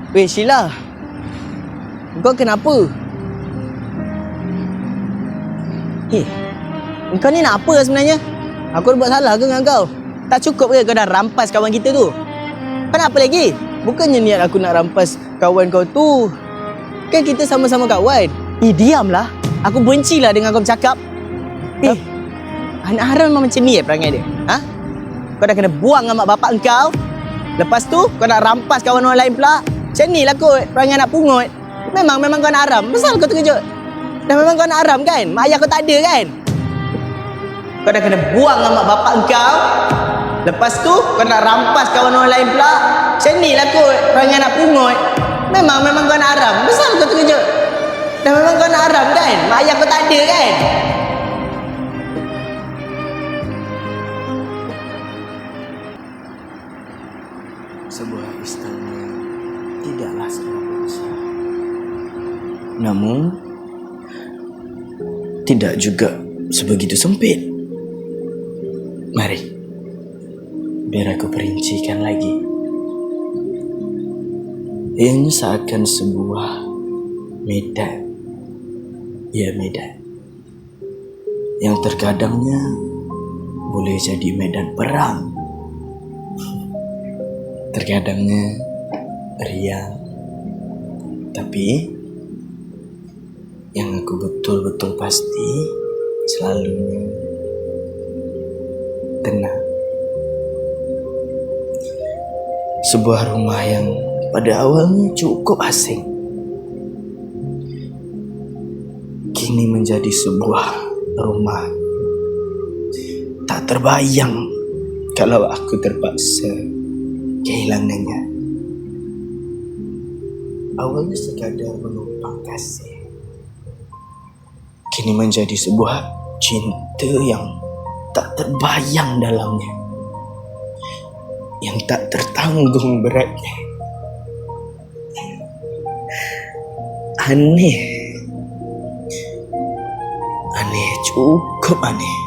Weh Sheila, kau kenapa? Kau ni nak apa sebenarnya? Aku buat salah ke dengan kau? Tak cukup ke kau dah rampas kawan kita tu? Kau nak apa lagi? Bukannya niat aku nak rampas kawan kau tu. Kan kita sama-sama kawan. Diamlah. Aku bencilah dengan kau bercakap. Anak haram memang macam ni perangai dia. Ha? Kau dah kena buang dengan mak bapak kau. Lepas tu kau nak rampas kawan orang lain pula. Macam ni lah kot perangai anak pungut. Memang kau nak haram. Pasal kau terkejut? Dah memang kau nak haram kan? Mak ayah kau tak ada kan? Kau dah kena buang dengan mak bapak kau. Lepas tu kau nak rampas kawan orang lain pula. Macam ni lah kot perangai anak pungut. Memang kau nak haram. Pasal kau terkejut? Dah memang kau nak haram kan? Mak ayah kau tak ada kan? Sebuah istana tidaklah seberapa besar, namun tidak juga sebegitu sempit. Mari, biar aku perincikan lagi. Ini seakan sebuah medan. Ya, medan yang terkadangnya boleh jadi medan perang, terkadangnya riang. Tapi yang aku betul-betul pasti selalunya tenang. Sebuah rumah yang pada awalnya cukup asing kini menjadi sebuah rumah tak terbayang kalau aku terpaksa kehilangannya. Awalnya sekadar menumpang kasih, kini menjadi sebuah cinta yang tak terbayang dalamnya, yang tak tertanggung beratnya. Aneh, cukup aneh.